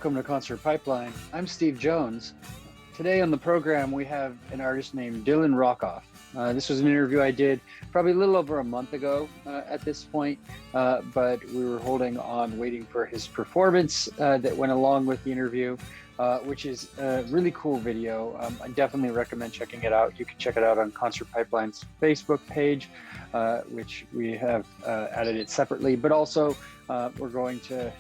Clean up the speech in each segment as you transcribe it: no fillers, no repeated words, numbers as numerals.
welcome to Concert Pipeline. I'm Steve Jones. Today on the program, we have an artist named Dylan Rockoff. This was an interview I did probably a little over a month ago at this point, but we were holding on waiting for his performance that went along with the interview, which is a really cool video. I definitely recommend checking it out. You can check it out on Concert Pipeline's Facebook page, which we have added it separately, but also we're going to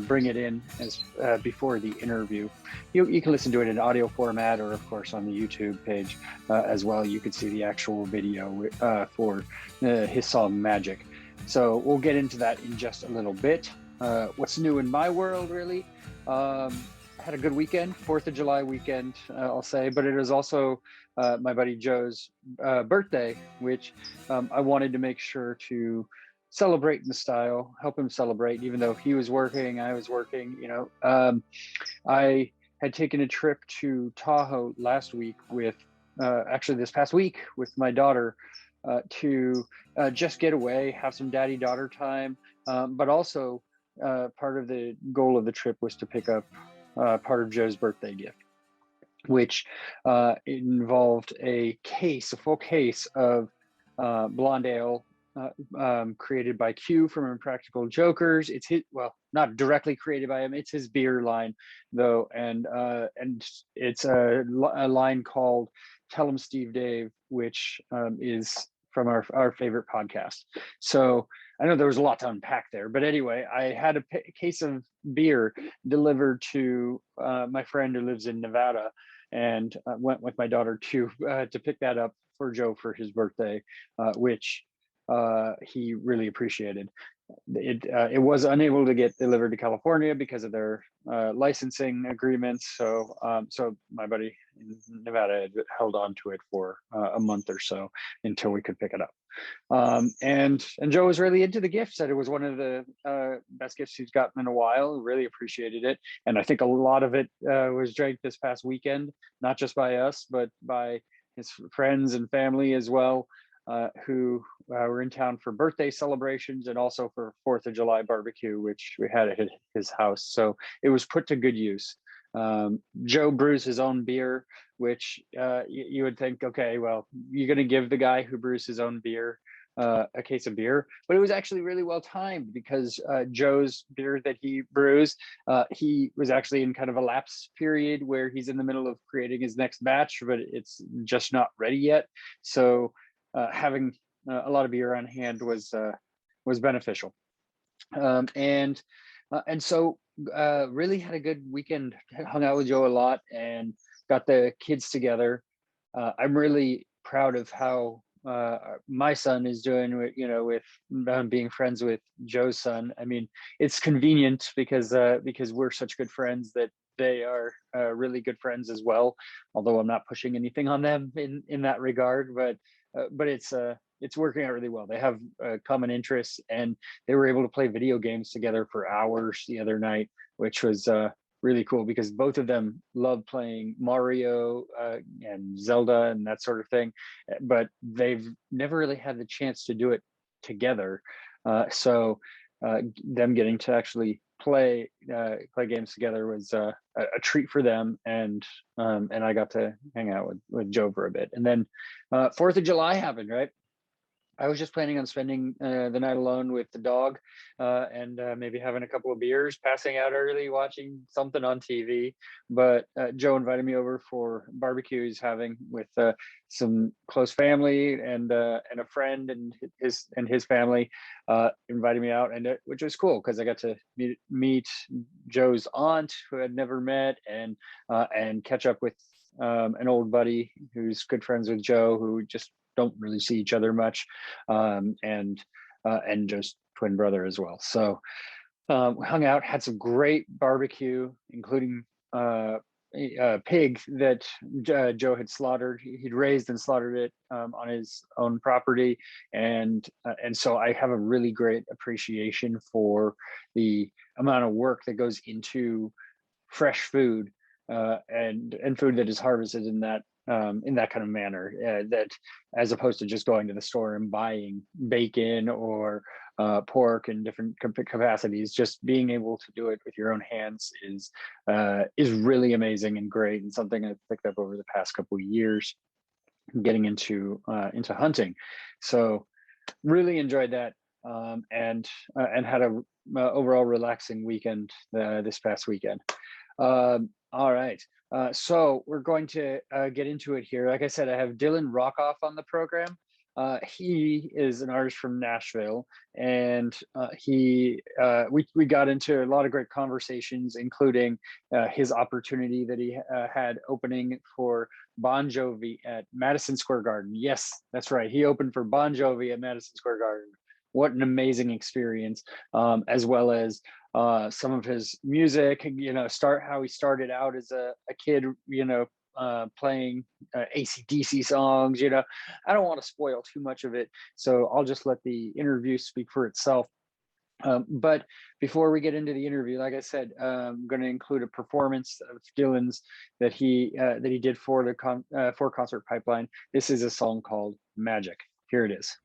bring it in as before the interview. You can listen to it in audio format, or of course on the YouTube page as well. You can see the actual video for his song Magic. So we'll get into that in just a little bit. What's new in my world, really? Had a good weekend, 4th of July weekend, I'll say, but it is also my buddy Joe's birthday, which I wanted to make sure to celebrate in style, help him celebrate, even though he was working, I was working, I had taken a trip to Tahoe last week with, actually this past week with my daughter to just get away, have some daddy-daughter time, but also part of the goal of the trip was to pick up part of Joe's birthday gift, which involved a full case of blonde ale created by Q from Impractical Jokers. It's not directly created by him. It's his beer line, though, and it's a line called "Tell 'Em Steve Dave," which is from our favorite podcast. So I know there was a lot to unpack there, but anyway, I had a case of beer delivered to my friend who lives in Nevada, and went with my daughter to pick that up for Joe for his birthday, which he really appreciated. It was unable to get delivered to California because of their licensing agreements. So my buddy in Nevada had held on to it for a month or so until we could pick it up. And Joe was really into the gift, said it was one of the best gifts he's gotten in a while, really appreciated it. And I think a lot of it was drank this past weekend, not just by us, but by his friends and family as well, who were in town for birthday celebrations and also for 4th of July barbecue, which we had at his house. So it was put to good use. Joe brews his own beer, which you would think, okay, well, you're going to give the guy who brews his own beer a case of beer, but it was actually really well timed because Joe's beer that he brews, he was actually in kind of a lapse period where he's in the middle of creating his next batch, but it's just not ready yet. So having a lot of beer on hand was beneficial, and so really had a good weekend. Hung out with Joe a lot and got the kids together. I'm really proud of how my son is doing with being friends with Joe's son. I mean, it's convenient because we're such good friends that they are really good friends as well, although I'm not pushing anything on them in that regard, but it's working out really well. They have common interests, and they were able to play video games together for hours the other night, which was really cool because both of them love playing Mario and Zelda and that sort of thing, but they've never really had the chance to do it together. So them getting to actually play games together was a treat for them, and I got to hang out with Joe for a bit. And then 4th of July happened, right? I was just planning on spending the night alone with the dog and maybe having a couple of beers, passing out early, watching something on TV. But Joe invited me over for barbecue he's having with some close family and a friend and his family invited me out, and which was cool because I got to meet Joe's aunt, who I'd never met, and catch up with an old buddy who's good friends with Joe, who just don't really see each other much, and just twin brother as well. So we hung out, had some great barbecue, including a pig that Joe had slaughtered. He'd raised and slaughtered it on his own property, and so I have a really great appreciation for the amount of work that goes into fresh food and food that is harvested in that in that kind of manner, that as opposed to just going to the store and buying bacon or pork in different capacities. Just being able to do it with your own hands is really amazing and great, and something I've picked up over the past couple of years getting into hunting. So really enjoyed that, and had a overall relaxing weekend this past weekend. All right. So we're going to get into it here. Like I said, I have Dylan Rockoff on the program. He is an artist from Nashville, and we got into a lot of great conversations, including his opportunity that he had opening for Bon Jovi at Madison Square Garden. Yes, that's right. He opened for Bon Jovi at Madison Square Garden. What an amazing experience, as well as some of his music, how he started out as a kid, playing AC/DC songs. I don't want to spoil too much of it, so I'll just let the interview speak for itself. But before we get into the interview, like I said, I'm going to include a performance of Dylan's that he did for the for Concert Pipeline. This is a song called Magic. Here it is.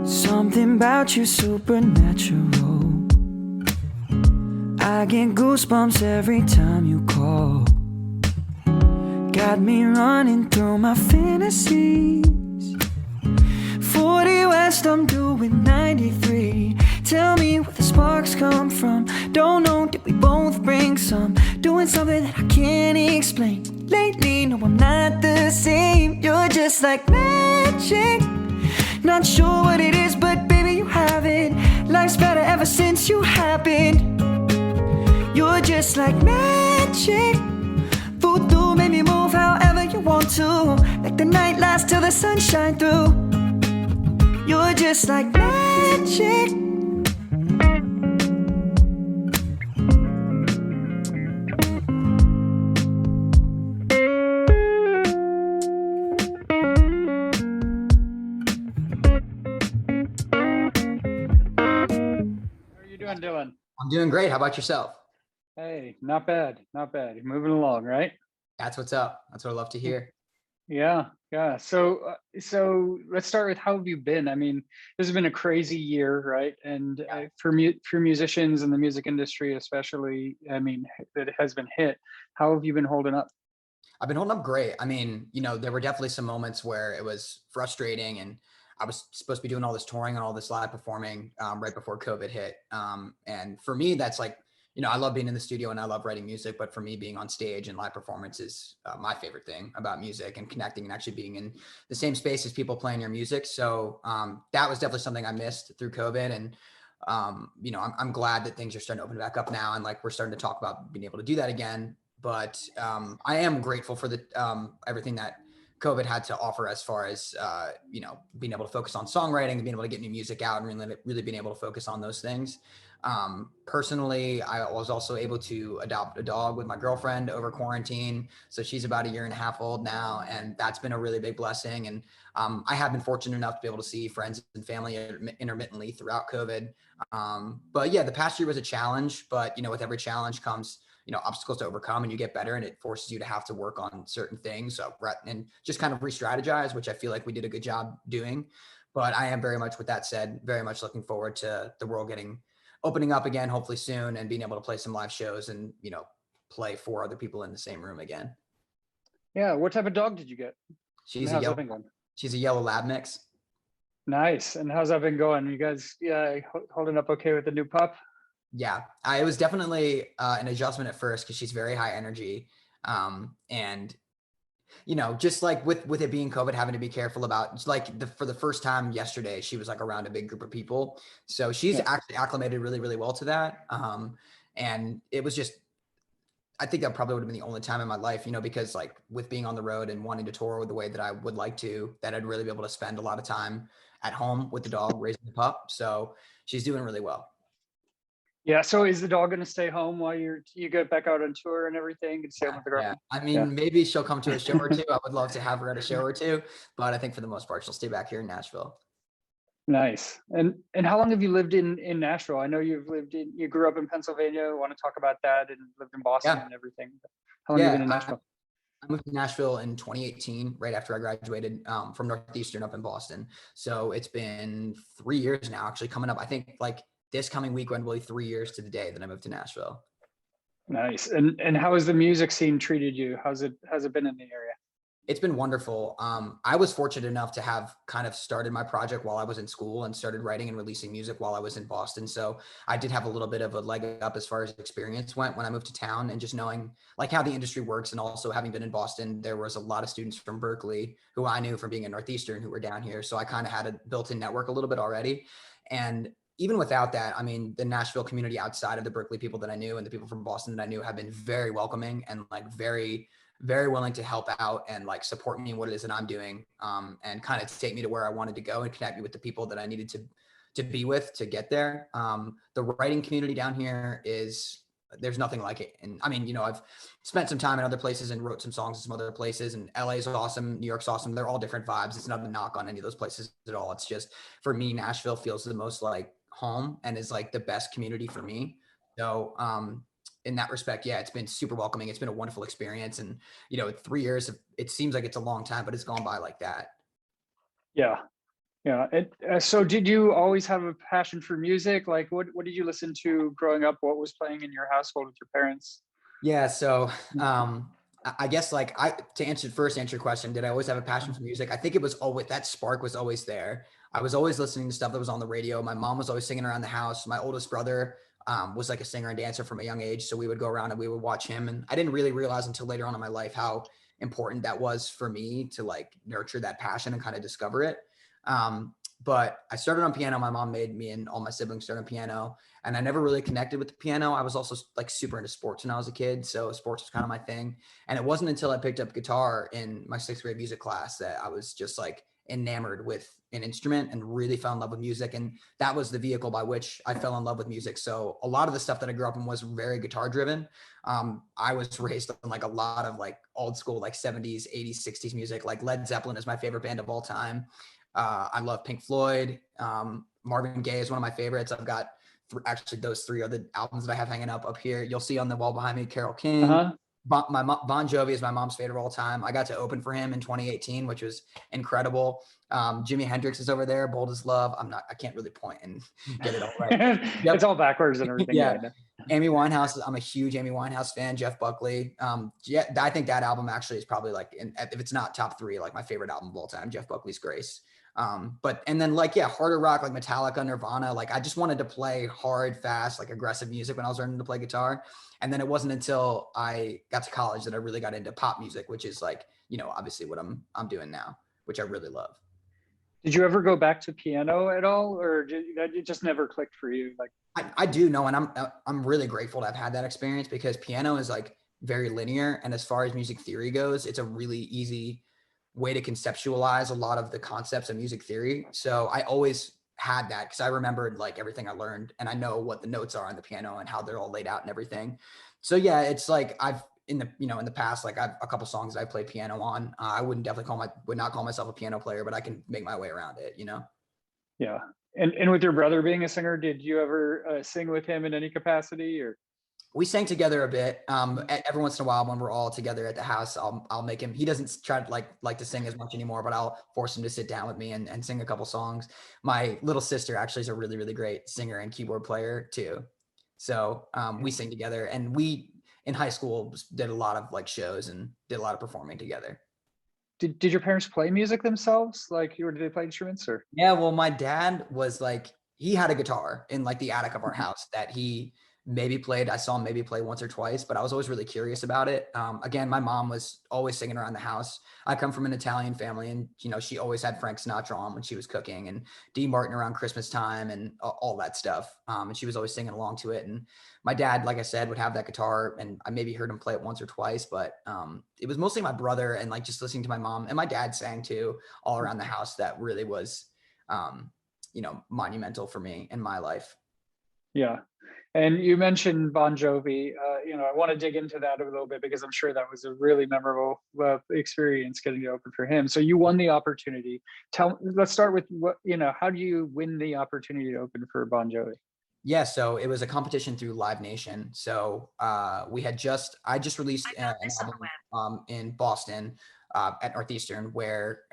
Something about you supernatural. I get goosebumps every time you call. Got me running through my fantasies. 40 West, I'm doing 93. Tell me where the sparks come from. Don't know, did we both bring some? Doing something that I can't explain. Lately, no, I'm not the same. You're just like magic. Not sure what it is, but baby, you have it. Life's better ever since you happened. You're just like magic. Voodoo made me move however you want to. Make the night last till the sun shine through. You're just like magic. Dylan? I'm doing great. How about yourself? Hey, not bad. You're moving along, right? That's what's up. That's what I love to hear. Yeah. So let's start with how have you been? I mean, this has been a crazy year, right? And for musicians in the music industry, especially, I mean, that it has been hit. How have you been holding up? I've been holding up great. I mean, there were definitely some moments where it was frustrating, and I was supposed to be doing all this touring and all this live performing right before COVID hit. And for me, that's like, I love being in the studio and I love writing music, but for me, being on stage and live performance is my favorite thing about music, and connecting and actually being in the same space as people playing your music. So that was definitely something I missed through COVID. And, I'm glad that things are starting to open back up now. And like, we're starting to talk about being able to do that again. But I am grateful for the everything that COVID had to offer as far as, being able to focus on songwriting and being able to get new music out and really being able to focus on those things. Personally, I was also able to adopt a dog with my girlfriend over quarantine. So she's about 1.5 years old now, and that's been a really big blessing. And I have been fortunate enough to be able to see friends and family intermittently throughout COVID. But yeah, the past year was a challenge, but with every challenge comes obstacles to overcome, and you get better, and it forces you to have to work on certain things. So, and just kind of re-strategize, which I feel like we did a good job doing. But I am very much, with that said, very much looking forward to the world opening up again, hopefully soon, and being able to play some live shows and, play for other people in the same room again. Yeah. What type of dog did you get? And She's a how's that yellow, been going? she's a yellow lab mix. Nice. And how's that been going? You guys, holding up okay with the new pup? Yeah, it was definitely an adjustment at first because she's very high energy. And you know, just like with it being COVID, having to be careful about, it's like for the first time yesterday, she was like around a big group of people. So she's Yeah. actually acclimated really, really well to that. And it was just, I think that probably would have been the only time in my life, you know, because like with being on the road and wanting to tour the way that I would like to, that I'd really be able to spend a lot of time at home with the dog, raising the pup. So she's doing really well. Yeah. So is the dog going to stay home while you get back out on tour and everything and stay home with the Yeah, girlfriend? I mean, Yeah. maybe she'll come to a show or two. I would love to have her at a show or two, but I think for the most part, she'll stay back here in Nashville. Nice. And how long have you lived in Nashville? I know you grew up in Pennsylvania. I want to talk about that, and lived in Boston Yeah. and everything. How long have you been in Nashville? I moved to Nashville in 2018, right after I graduated from Northeastern up in Boston. So it's been 3 years now, actually coming up. I think like this coming week will be 3 years to the day that I moved to Nashville. Nice. And how has the music scene treated you? How's it been in the area? It's been wonderful. I was fortunate enough to have kind of started my project while I was in school and started writing and releasing music while I was in Boston. So I did have a little bit of a leg up as far as experience went when I moved to town, and just knowing like how the industry works. And also having been in Boston, there was a lot of students from Berkeley who I knew from being at Northeastern who were down here. So I kind of had a built-in network a little bit already. And even without that, I mean, the Nashville community outside of the Berkeley people that I knew and the people from Boston that I knew have been very welcoming and like very willing to help out and like support me in what it is that I'm doing, and kind of take me to where I wanted to go and connect me with the people that I needed to be with to get there. The writing community down here there's nothing like it. And I mean, you know, I've spent some time in other places and wrote some songs in some other places, and LA is awesome. New York's awesome. They're all different vibes. It's not a knock on any of those places at all. It's just, for me, Nashville feels the most like home and is like the best community for me. So, in that respect, yeah, it's been super welcoming. It's been a wonderful experience. And, you know, 3 years, it seems like it's a long time, but it's gone by like that. Yeah. Yeah. So did you always have a passion for music? Like what did you listen to growing up? What was playing in your household with your parents? Yeah. So, I guess like to answer your question, did I always have a passion for music? I think it was always, that spark was always there. I was always listening to stuff that was on the radio. My mom was always singing around the house. My oldest brother was like a singer and dancer from a young age. So we would go around and we would watch him. And I didn't really realize until later on in my life how important that was for me to like nurture that passion and kind of discover it. But I started on piano. My mom made me and all my siblings start on piano, and I never really connected with the piano. I was also like super into sports when I was a kid. So sports was kind of my thing. And it wasn't until I picked up guitar in my 6th grade music class that I was just like enamored with an instrument and really fell in love with music. And that was the vehicle by which I fell in love with music. So a lot of the stuff that I grew up in was very guitar driven. I was raised on like a lot of like old school, like 70s, 80s, 60s music. Like Led Zeppelin is my favorite band of all time. I love Pink Floyd. Marvin Gaye is one of my favorites. I've got actually those 3 are the albums that I have hanging up here. You'll see on the wall behind me, Carole King. Uh-huh. Bon Jovi is my mom's favorite of all time. I got to open for him in 2018, which was incredible. Jimi Hendrix is over there. Bold as Love. I can't really point and get it all right. Yep. It's all backwards and everything. Yeah. Amy Winehouse. I'm a huge Amy Winehouse fan. Jeff Buckley. Yeah, I think that album actually is probably like, if it's not top 3, like my favorite album of all time, Jeff Buckley's Grace. And then like, yeah, harder rock, like Metallica, Nirvana. Like I just wanted to play hard, fast, like aggressive music when I was learning to play guitar. And then it wasn't until I got to college that I really got into pop music, which is like, you know, obviously what I'm doing now, which I really love. Did you ever go back to piano at all, or it just never clicked for you? Like I do know, and I'm really grateful to have had that experience, because piano is like very linear, and as far as music theory goes, it's a really easy way to conceptualize a lot of the concepts of music theory. So I always had that because I remembered like everything I learned, and I know what the notes are on the piano and how they're all laid out and everything. So yeah, it's like I've in the past, like I've a couple songs that I play piano on. I would not call myself a piano player, but I can make my way around it, you know? Yeah. And with your brother being a singer, did you ever sing with him in any capacity, or? We sang together a bit. Every once in a while when we're all together at the house, I'll make him, he doesn't try to like to sing as much anymore, but I'll force him to sit down with me and sing a couple songs. My little sister actually is a really, really great singer and keyboard player too. So we sing together, and in high school did a lot of like shows and did a lot of performing together. Did your parents play music themselves? Like, or did they play instruments or? Yeah, well, my dad was like, he had a guitar in like the attic of our Mhm. house that he maybe played. I saw him maybe play once or twice, but I was always really curious about it. Again, my mom was always singing around the house. I come from an Italian family, and she always had Frank Sinatra on when she was cooking, and Dean Martin around Christmas time, and all that stuff. And she was always singing along to it. And my dad, like I said, would have that guitar, and I maybe heard him play it once or twice, but it was mostly my brother and like just listening to my mom, and my dad sang too all around the house. That really was um, monumental for me in my life. Yeah. And you mentioned Bon Jovi. I want to dig into that a little bit because I'm sure that was a really memorable experience getting to open for him. So you won the opportunity. Let's start with how do you win the opportunity to open for Bon Jovi? Yeah, so it was a competition through Live Nation. So I just released an album in Boston at Northeastern, where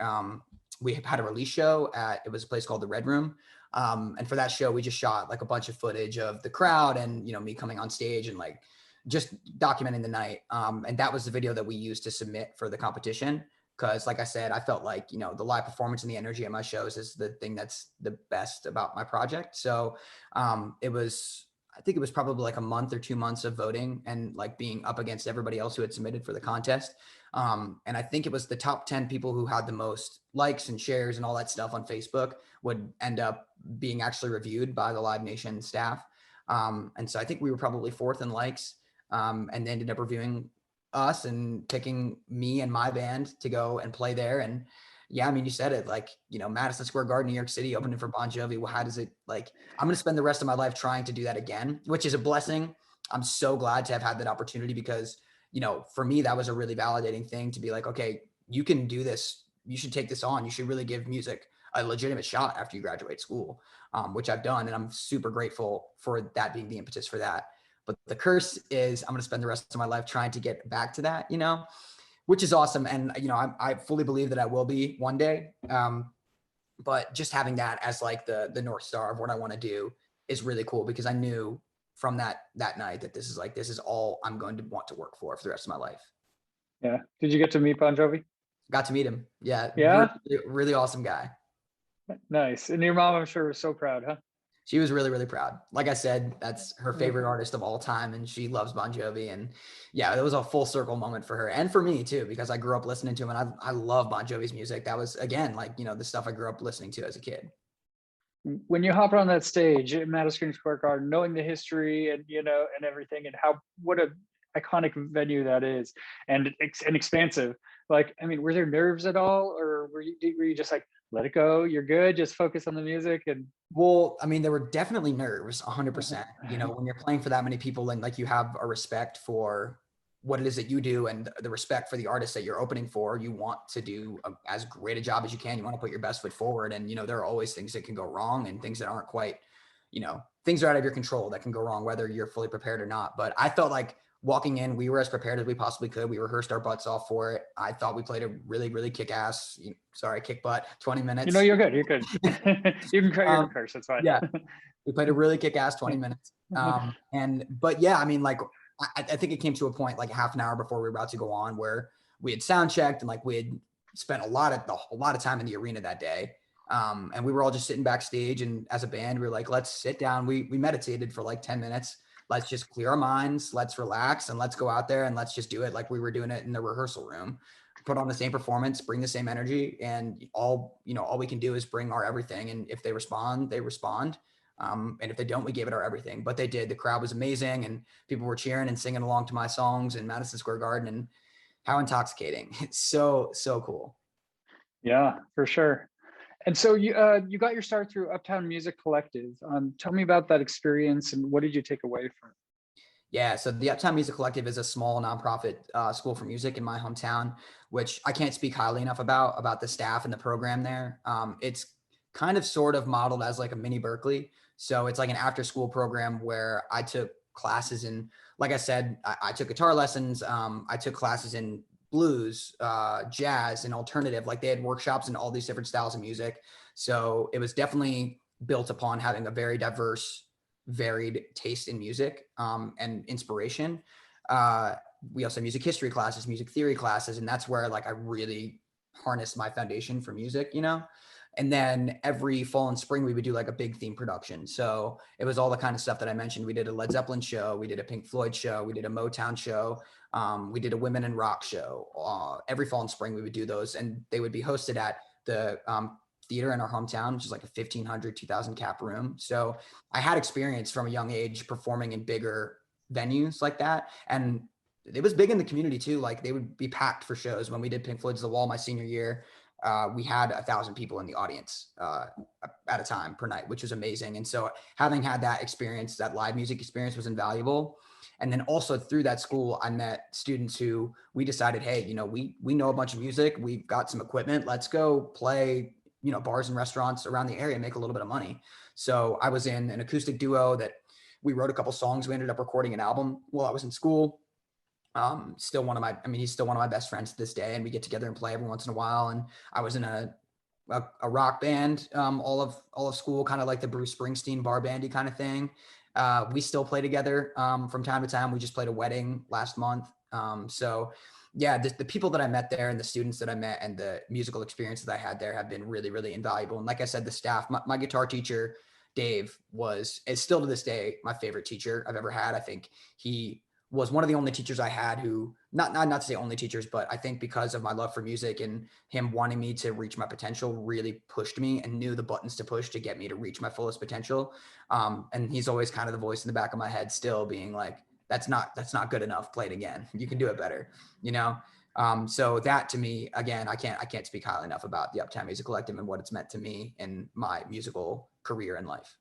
we had a release show it was a place called the Red Room. And for that show, we just shot like a bunch of footage of the crowd and, me coming on stage and like just documenting the night. And that was the video that we used to submit for the competition. Cause like I said, I felt like, the live performance and the energy at my shows is the thing that's the best about my project. So I think it was probably like a month or 2 months of voting and like being up against everybody else who had submitted for the contest. And I think it was the top 10 people who had the most likes and shares and all that stuff on Facebook would end up being actually reviewed by the Live Nation staff. And so I think we were probably fourth in likes, and they ended up reviewing us and picking me and my band to go and play there. And yeah, I mean, you said it, like, Madison Square Garden, New York City, opening for Bon Jovi. Well, how does it, like, I'm going to spend the rest of my life trying to do that again, which is a blessing. I'm so glad to have had that opportunity because, for me, that was a really validating thing to be like, okay, you can do this. You should take this on. You should really give music a legitimate shot after you graduate school, which I've done. And I'm super grateful for that being the impetus for that. But the curse is I'm going to spend the rest of my life trying to get back to that, which is awesome. And, I fully believe that I will be one day. But just having that as like the North Star of what I want to do is really cool because I knew from that night that this is all I'm going to want to work for the rest of my life. Yeah. Did you get to meet Bon Jovi? Got to meet him. Yeah. Yeah. Really, really awesome guy. Nice. And your mom, I'm sure, was so proud, huh? She was really, really proud. Like I said, that's her favorite artist of all time, and she loves Bon Jovi. And yeah, it was a full circle moment for her and for me too, because I grew up listening to him, and I love Bon Jovi's music. That was, again, like, the stuff I grew up listening to as a kid. When you hop on that stage at Madison Square Garden, knowing the history and and everything, and what a iconic venue that is, and expansive. Like, I mean, were there nerves at all, or were you just like, let it go, you're good, just focus on the music? And well, I mean, there were definitely nerves, 100%. When you're playing for that many people and like you have a respect for what it is that you do and the respect for the artist that you're opening for, you want to do as great a job as you can. You want to put your best foot forward. And, there are always things that can go wrong and things that aren't quite, things are out of your control that can go wrong, whether you're fully prepared or not. But I felt like walking in, we were as prepared as we possibly could. We rehearsed our butts off for it. I thought we played a really, really kick butt 20 minutes. You're good. You're good. You can curse. It's fine. Yeah. We played a really kick ass 20 minutes. But yeah, I mean, like, I think it came to a point like half an hour before we were about to go on where we had sound checked and like we had spent a lot of time in the arena that day. And we were all just sitting backstage, and as a band, we were like, let's sit down. We meditated for like 10 minutes. Let's just clear our minds. Let's relax and let's go out there and let's just do it like we were doing it in the rehearsal room. Put on the same performance, bring the same energy, and all we can do is bring our everything. And if they respond, they respond. And if they don't, we gave it our everything. But they did. The crowd was amazing, and people were cheering and singing along to my songs in Madison Square Garden. And how intoxicating! It's so cool. Yeah, for sure. And so you got your start through Uptown Music Collective. Tell me about that experience and what did you take away from it? Yeah, so the Uptown Music Collective is a small nonprofit school for music in my hometown, which I can't speak highly enough about the staff and the program there. It's kind of sort of modeled as like a mini Berkeley. So it's like an after school program where I took classes in, like I said, I took guitar lessons. I took classes in blues, jazz, and alternative. Like they had workshops in all these different styles of music. So it was definitely built upon having a very diverse, varied taste in music and inspiration. We also have music history classes, music theory classes, and that's where like I really harnessed my foundation for music, you know. And then every fall and spring we would do like a big theme production. So it was all the kind of stuff that I mentioned. We did a Led Zeppelin show, we did a Pink Floyd show, we did a Motown show, we did a women in rock show. Every fall and spring we would do those, and they would be hosted at the theater in our hometown, which is like a 1,500, 2,000 cap room. So I had experience from a young age performing in bigger venues like that. And it was big in the community too. Like they would be packed for shows. When we did Pink Floyd's The Wall my senior year, we had 1,000 people in the audience at a time per night, which was amazing. And so having had that experience, that live music experience, was invaluable. And then also through that school, I met students who we decided, hey, you know, we know a bunch of music, we've got some equipment, let's go play, you know, bars and restaurants around the area and make a little bit of money. So I was in an acoustic duo that we wrote a couple songs. We ended up recording an album while I was in school. He's still one of my best friends to this day, and we get together and play every once in a while. And I was in a rock band all of school, kind of like the Bruce Springsteen bar bandy kind of thing. We still play together from time to time. We just played a wedding last month. So yeah, the people that I met there and the students that I met and the musical experiences that I had there have been really, really invaluable. And like I said, the staff, my guitar teacher, Dave, is still to this day my favorite teacher I've ever had. I think he was one of the only teachers I had who, not to say only teachers, but I think because of my love for music and him wanting me to reach my potential, really pushed me and knew the buttons to push to get me to reach my fullest potential. And he's always kind of the voice in the back of my head still being like, that's not good enough. Play it again. You can do it better, you know? So that to me, again, I can't speak highly enough about the Uptown Music Collective and what it's meant to me in my musical career and life.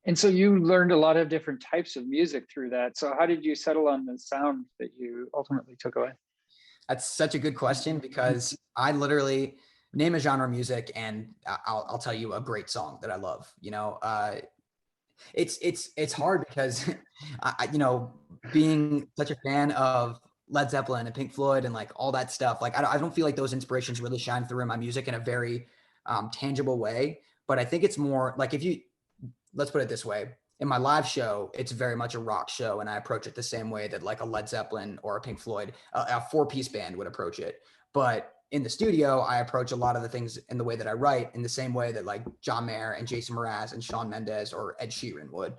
And so you learned a lot of different types of music through that. So how did you settle on the sound that you ultimately took away? That's such a good question, because I literally name a genre of music and I'll tell you a great song that I love. You know, it's hard because you know, being such a fan of Led Zeppelin and Pink Floyd and like all that stuff, like I don't feel like those inspirations really shine through in my music in a very tangible way. But I think it's more like, let's put it this way. In my live show, it's very much a rock show, and I approach it the same way that like a Led Zeppelin or a Pink Floyd, a four-piece band would approach it. But in the studio, I approach a lot of the things in the way that I write in the same way that like John Mayer and Jason Mraz and Shawn Mendes or Ed Sheeran would.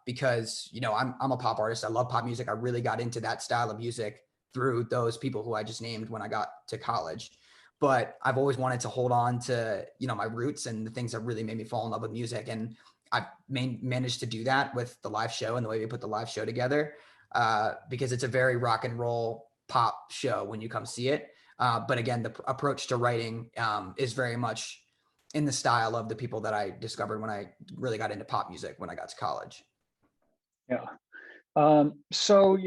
Because, you know, I'm a pop artist. I love pop music. I really got into that style of music through those people who I just named when I got to college. But I've always wanted to hold on to, you know, my roots and the things that really made me fall in love with music. And I've managed to do that with the live show and the way we put the live show together, because it's a very rock and roll pop show when you come see it. But again, the approach to writing is very much in the style of the people that I discovered when I really got into pop music when I got to college. Yeah. So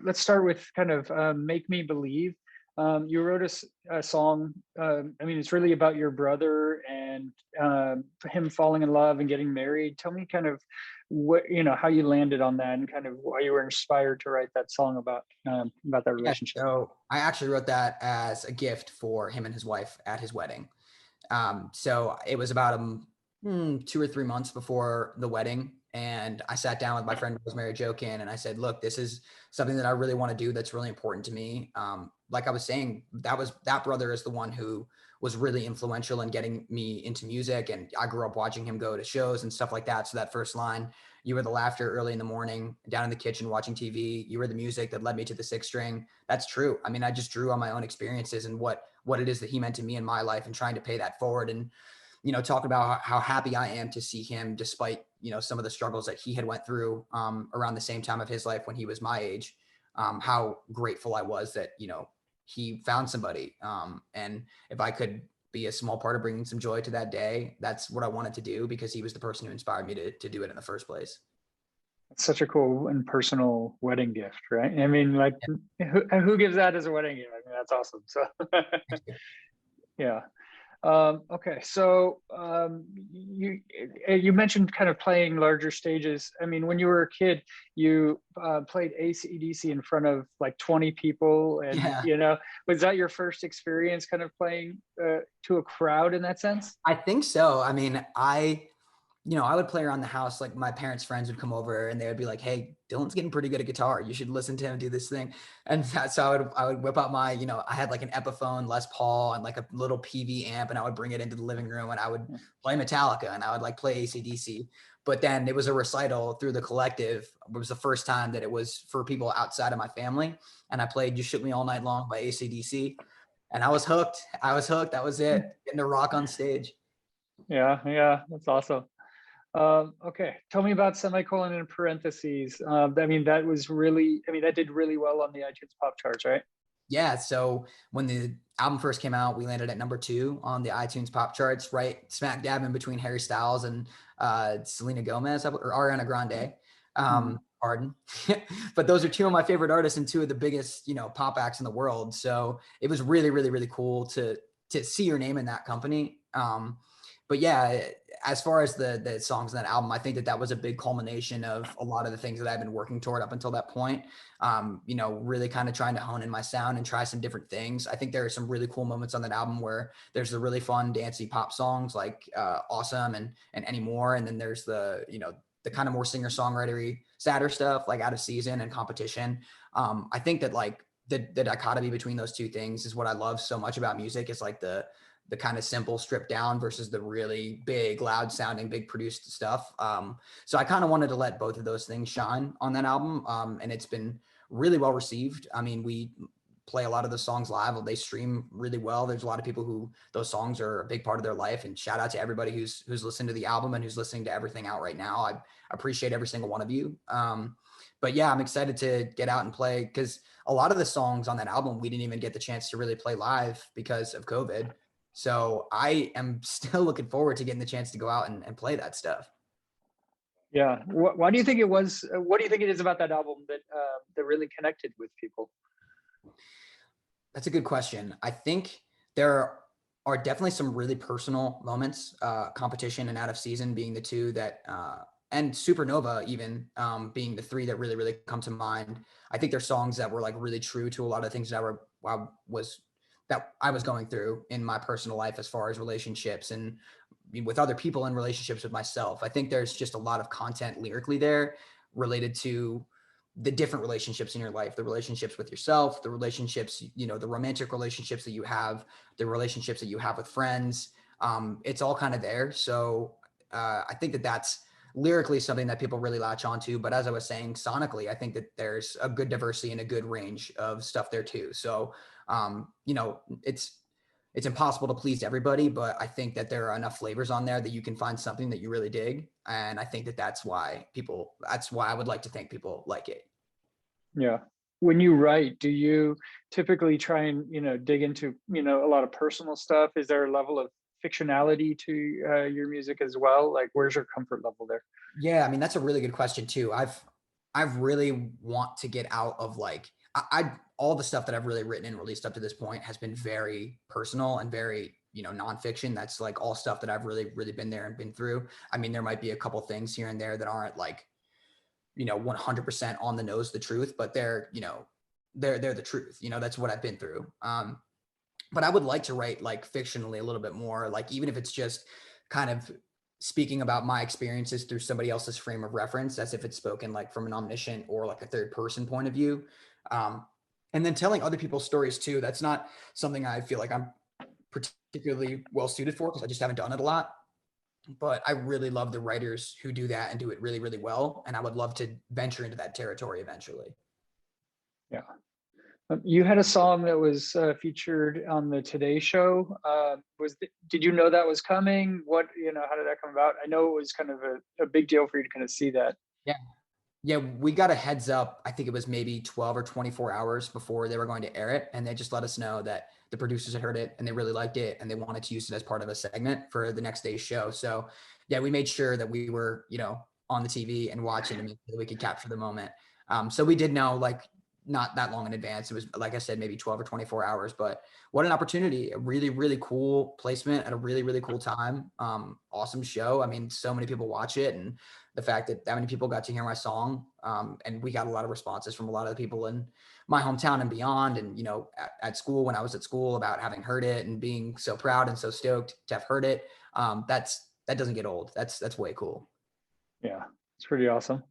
let's start with kind of Make Me Believe. You wrote a song. It's really about your brother and him falling in love and getting married. Tell me kind of how you landed on that and kind of why you were inspired to write that song about that relationship. Yeah, so I actually wrote that as a gift for him and his wife at his wedding. So it was about 2 or 3 months before the wedding. And I sat down with my friend Rosemary Jokin and I said, look, this is something that I really want to do. That's really important to me. Like I was saying, that brother is the one who was really influential in getting me into music. And I grew up watching him go to shows and stuff like that. So that first line, you were the laughter early in the morning, down in the kitchen watching TV. You were the music that led me to the sixth string. That's true. I mean, I just drew on my own experiences and what it is that he meant to me in my life and trying to pay that forward. And, you know, talking about how happy I am to see him, despite, you know, some of the struggles that he had went through around the same time of his life when he was my age, how grateful I was that, you know, he found somebody. And if I could be a small part of bringing some joy to that day, that's what I wanted to do, because he was the person who inspired me to do it in the first place. It's such a cool and personal wedding gift, right? I mean, like, yeah. Who gives that as a wedding gift? I mean, that's awesome. So, yeah. Okay, so you mentioned kind of playing larger stages. I mean, when you were a kid, you played AC/DC in front of like 20 people, and Yeah. You know, was that your first experience kind of playing to a crowd in that sense? I think so. I mean, I I would play around the house. Like my parents' friends would come over and they would be like, "Hey, Dylan's getting pretty good at guitar. You should listen to him do this thing." And so I would whip out my, I had like an Epiphone Les Paul and like a little PV amp, and I would bring it into the living room and I would play Metallica and I would like play AC/DC. But then it was a recital through the collective. It was the first time that it was for people outside of my family, and I played "You Shook Me All Night Long" by AC/DC, and I was hooked. I was hooked. That was it. Getting to rock on stage. Yeah, that's awesome. Okay, tell me about semicolon in parentheses. I mean, that did really well on the iTunes pop charts, right? Yeah. So when the album first came out, we landed at #2 on the iTunes pop charts, right smack dab in between Harry Styles and Selena Gomez or Ariana Grande. Pardon. But those are two of my favorite artists and two of the biggest, pop acts in the world. So it was really, really, really cool to see your name in that company. But yeah, as far as the songs in that album, I think that was a big culmination of a lot of the things that I've been working toward up until that point. Really kind of trying to hone in my sound and try some different things. I think there are some really cool moments on that album where there's the really fun dancey pop songs like Awesome and Anymore. And then there's the kind of more singer-songwritery, sadder stuff like Out of Season and Competition. I think that like the dichotomy between those two things is what I love so much about music, is like the kind of simple stripped down versus the really big, loud sounding, big produced stuff. So I kind of wanted to let both of those things shine on that album. And it's been really well received. I mean, we play a lot of the songs live. They stream really well. There's a lot of people who those songs are a big part of their life, and shout out to everybody who's listening to the album and who's listening to everything out right now. I appreciate every single one of you. But yeah, I'm excited to get out and play, because a lot of the songs on that album, we didn't even get the chance to really play live because of COVID. So I am still looking forward to getting the chance to go out and play that stuff. Yeah. Why do you think it was? What do you think it is about that album that really connected with people? That's a good question. I think there are definitely some really personal moments, Competition and Out of Season being the two that, and Supernova even being the three that really, really come to mind. I think they're songs that were like really true to a lot of things that I was going through in my personal life as far as relationships and with other people and relationships with myself. I think there's just a lot of content lyrically there related to the different relationships in your life, the relationships with yourself, the relationships, the romantic relationships that you have, the relationships that you have with friends. It's all kind of there. So I think that that's lyrically something that people really latch onto. But as I was saying, sonically, I think that there's a good diversity and a good range of stuff there too. So, it's impossible to please everybody, but I think that there are enough flavors on there that you can find something that you really dig. And I think that that's why I would like to think people like it. Yeah. When you write, do you typically try and, dig into, a lot of personal stuff? Is there a level of fictionality to your music as well? Like, where's your comfort level there? Yeah, I mean, that's a really good question too. I've really want to get out of like, I all the stuff that I've really written and released up to this point has been very personal and very, nonfiction. That's like all stuff that I've really, really been there and been through. I mean, there might be a couple things here and there that aren't like, 100% on the nose, the truth, but they're the truth. That's what I've been through. But I would like to write like fictionally a little bit more, like even if it's just kind of speaking about my experiences through somebody else's frame of reference, as if it's spoken like from an omniscient or like a third person point of view. And then telling other people's stories too. That's not something I feel like I'm particularly well suited for, because I just haven't done it a lot. But I really love the writers who do that and do it really, really well. And I would love to venture into that territory eventually. Yeah. You had a song that was featured on the Today Show. Did you know that was coming? How did that come about? I know it was kind of a big deal for you to kind of see that. Yeah, we got a heads up. I think it was maybe 12 or 24 hours before they were going to air it. And they just let us know that the producers had heard it and they really liked it and they wanted to use it as part of a segment for the next day's show. So yeah, we made sure that we were, on the TV and watching to make sure that we could capture the moment. So we did know like not that long in advance. It was, like I said, maybe 12 or 24 hours, but what an opportunity. A really, really cool placement at a really, really cool time. Awesome show. I mean, so many people watch it, and the fact that many people got to hear my song, and we got a lot of responses from a lot of the people in my hometown and beyond. And, at school, when I was at school, about having heard it and being so proud and so stoked to have heard it. That's that doesn't get old. That's way cool. Yeah, it's pretty awesome.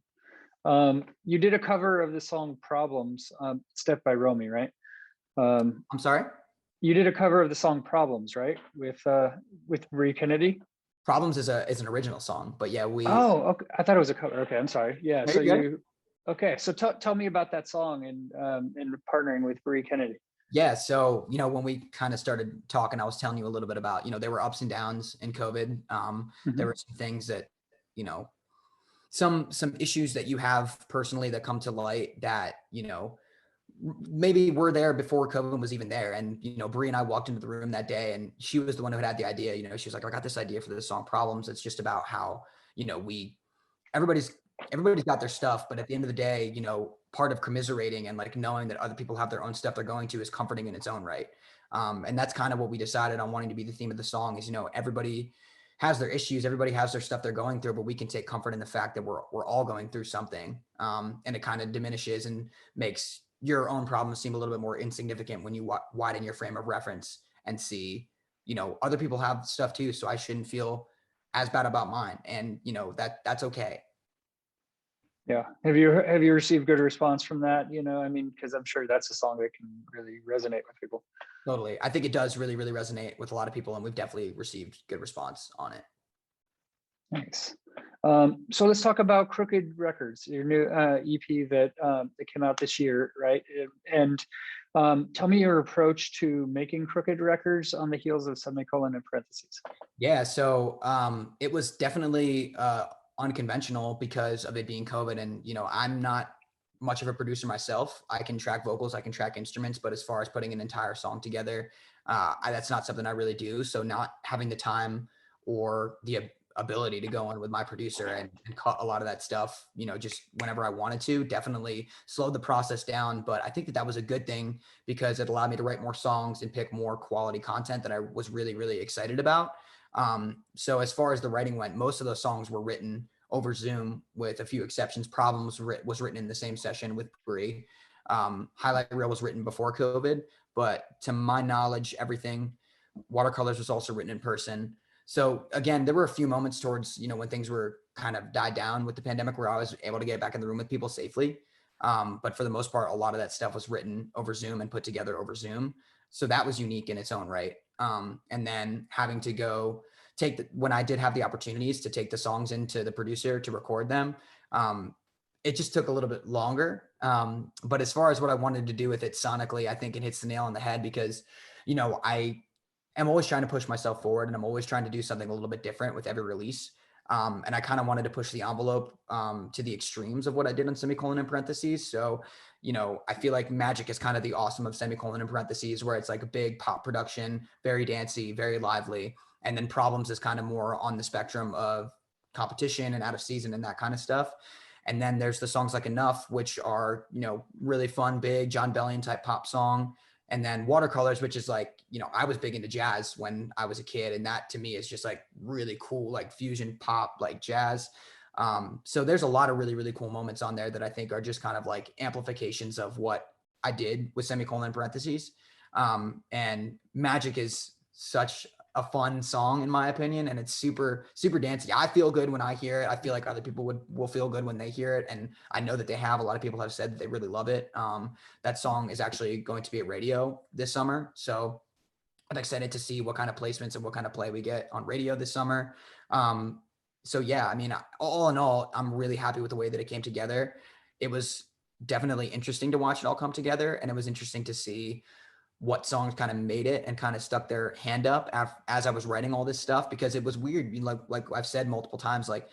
You did a cover of the song Problems, Step by Romy, right? I'm sorry? You did a cover of the song Problems, right? With Marie Kennedy. Problems is an original song, but yeah, Oh, okay. I thought it was a cover. Okay, I'm sorry. Yeah. There So you go. okay. So tell me about that song and partnering with Marie Kennedy. Yeah. So, when we kind of started talking, I was telling you a little bit about, there were ups and downs in COVID. There Mhm. were some things that, some issues that you have personally that come to light that, maybe were there before COVID was even there. And, Brie and I walked into the room that day and she was the one who had the idea. She was like, I got this idea for this song Problems. It's just about how, everybody's got their stuff, but at the end of the day, part of commiserating and like knowing that other people have their own stuff they're going to is comforting in its own right. And that's kind of what we decided on wanting to be the theme of the song is, everybody has their issues, everybody has their stuff they're going through, but we can take comfort in the fact that we're all going through something. And it kind of diminishes and makes your own problems seem a little bit more insignificant when you widen your frame of reference and see, other people have stuff too. So I shouldn't feel as bad about mine. And, that's okay. Yeah. Have you received good response from that? I mean, because I'm sure that's a song that can really resonate with people. Totally. I think it does really, really resonate with a lot of people, and we've definitely received good response on it. Nice. So let's talk about Crooked Records, your new EP that came out this year, right? And tell me your approach to making Crooked Records on the heels of semicolon and parentheses. Yeah. So it was definitely unconventional because of it being COVID, and I'm not much of a producer myself. I can track vocals, I can track instruments, but as far as putting an entire song together, that's not something I really do. So not having the time or the ability to go in with my producer and cut a lot of that stuff, just whenever I wanted to, definitely slowed the process down. But I think that was a good thing because it allowed me to write more songs and pick more quality content that I was really, really excited about. So as far as the writing went, most of those songs were written over Zoom with a few exceptions. Problems was written in the same session with Brie. Highlight Reel was written before COVID, but to my knowledge, everything, Watercolors was also written in person. So again, there were a few moments towards, when things were kind of died down with the pandemic where I was able to get back in the room with people safely. But for the most part, a lot of that stuff was written over Zoom and put together over Zoom. So that was unique in its own right. And then having to go when I did have the opportunities to take the songs into the producer to record them, it just took a little bit longer. But as far as what I wanted to do with it sonically, I think it hits the nail on the head because, I am always trying to push myself forward and I'm always trying to do something a little bit different with every release. And I kind of wanted to push the envelope to the extremes of what I did on semicolon and parentheses. So, I feel like Magic is kind of the awesome of semicolon and parentheses, where it's like a big pop production, very dancey, very lively. And then Problems is kind of more on the spectrum of competition and out of season and that kind of stuff. And then there's the songs like Enough, which are, really fun, big John Bellion type pop song. And then Watercolors, which is like, I was big into jazz when I was a kid. And that to me is just like really cool, like fusion pop, like jazz. So there's a lot of really, really cool moments on there that I think are just kind of like amplifications of what I did with semicolon and parentheses. And Magic is such a fun song in my opinion, and it's super, super dancey. I feel good when I hear it. I feel like other people will feel good when they hear it, and I know that they have. A lot of people have said that they really love it. That song is actually going to be at radio this summer, so I'm excited to see what kind of placements and what kind of play we get on radio this summer. So yeah, I mean, all in all, I'm really happy with the way that it came together. It was definitely interesting to watch it all come together, and it was interesting to see what songs kind of made it and kind of stuck their hand up as I was writing all this stuff, because it was weird. Like I've said multiple times, like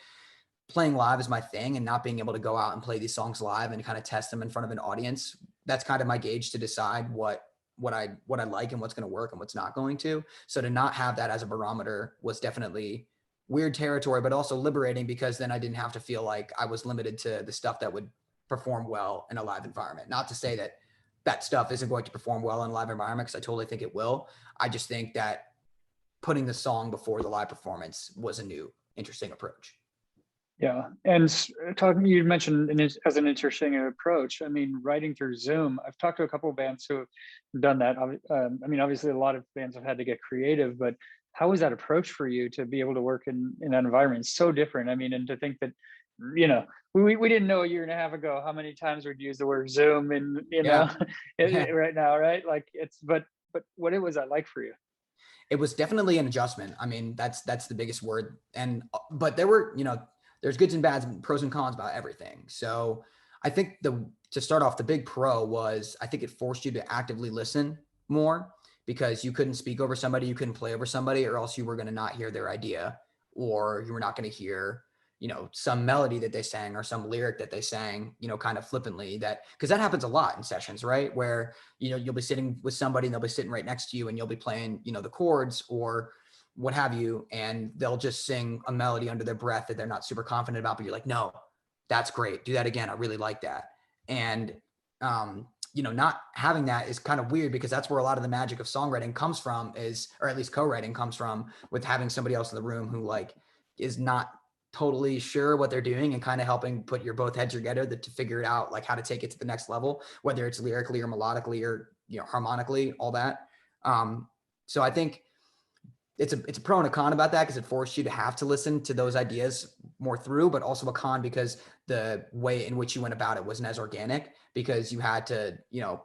playing live is my thing, and not being able to go out and play these songs live and kind of test them in front of an audience. That's kind of my gauge to decide what I like and what's going to work and what's not going to. So to not have that as a barometer was definitely weird territory, but also liberating, because then I didn't have to feel like I was limited to the stuff that would perform well in a live environment. Not to say that stuff isn't going to perform well in a live environment, because I totally think it will. I just think that putting the song before the live performance was a new, interesting approach. Yeah, and you mentioned as an interesting approach. I mean, writing through Zoom. I've talked to a couple of bands who have done that. I mean, obviously, a lot of bands have had to get creative, but how was that approach for you to be able to work in that environment? It's so different. I mean, and to think that, you know, we didn't know a year and a half ago how many times we'd use the word Zoom and, you Yeah. know, right now, right? Like but what was that like for you? It was definitely an adjustment. I mean, that's the biggest word. And but there were, there's goods and bads, pros and cons about everything. So I think to start off, the big pro was I think it forced you to actively listen more, because you couldn't speak over somebody, you couldn't play over somebody, or else you were going to not hear their idea, or you were not going to hear, some melody that they sang or some lyric that they sang, kind of flippantly, because that happens a lot in sessions, right? Where, you'll be sitting with somebody and they'll be sitting right next to you and you'll be playing, the chords or what have you, and they'll just sing a melody under their breath that they're not super confident about, but you're like, no, that's great. Do that again. I really like that. And, not having that is kind of weird, because that's where a lot of the magic of songwriting comes from, or at least co-writing comes from, with having somebody else in the room who is not totally sure what they're doing and kind of helping put your both heads together to figure it out, like how to take it to the next level, whether it's lyrically or melodically or, harmonically, all that. So I think it's a pro and a con about that, because it forced you to have to listen to those ideas more through, but also a con because the way in which you went about it wasn't as organic, because you had to,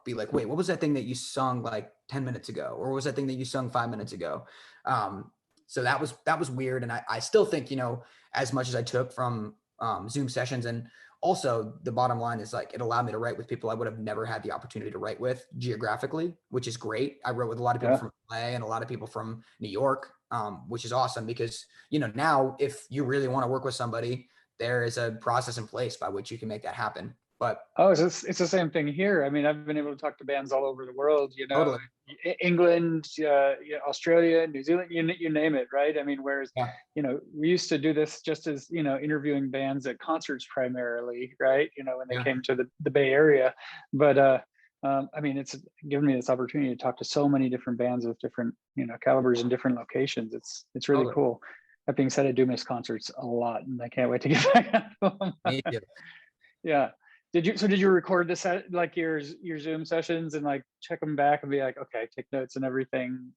be like, wait, what was that thing that you sung like 10 minutes ago? Or what was that thing that you sung 5 minutes ago? So that was weird. And I still think, as much as I took from Zoom sessions, and also the bottom line is it allowed me to write with people I would have never had the opportunity to write with geographically, which is great. I wrote with a lot of people from LA and a lot of people from New York, which is awesome, because, now if you really want to work with somebody, there is a process in place by which you can make that happen. But it's the same thing here. I mean, I've been able to talk to bands all over the world, totally. England, Australia, New Zealand, you name it, right? I mean, whereas, we used to do this just as, interviewing bands at concerts primarily, right? When they came to the Bay Area. But I mean, it's given me this opportunity to talk to so many different bands with different, calibers and different locations. It's really cool. That being said, I do miss concerts a lot, and I can't wait to get back out to them. Me too. Yeah. Did you record this at your Zoom sessions and check them back and be like, okay, take notes and everything,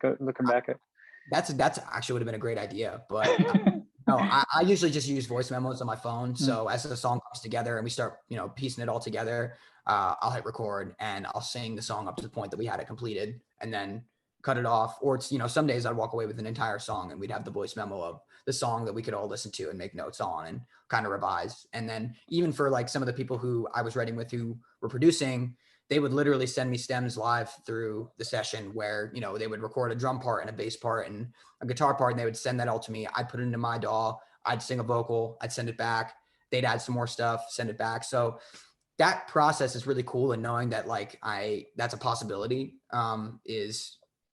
go looking back at? That's actually would have been a great idea, but no, I usually just use voice memos on my phone. So as the song comes together and we start, piecing it all together, I'll hit record and I'll sing the song up to the point that we had it completed, and then cut it off. Or it's, some days I'd walk away with an entire song and we'd have the voice memo of the song that we could all listen to and make notes on and kind of revise. And then even for some of the people who I was writing with who were producing, they would literally send me stems live through the session where, they would record a drum part and a bass part and a guitar part, and they would send that all to me. I'd put it into my DAW, I'd sing a vocal, I'd send it back. They'd add some more stuff, send it back. So that process is really cool. And knowing that that's a possibility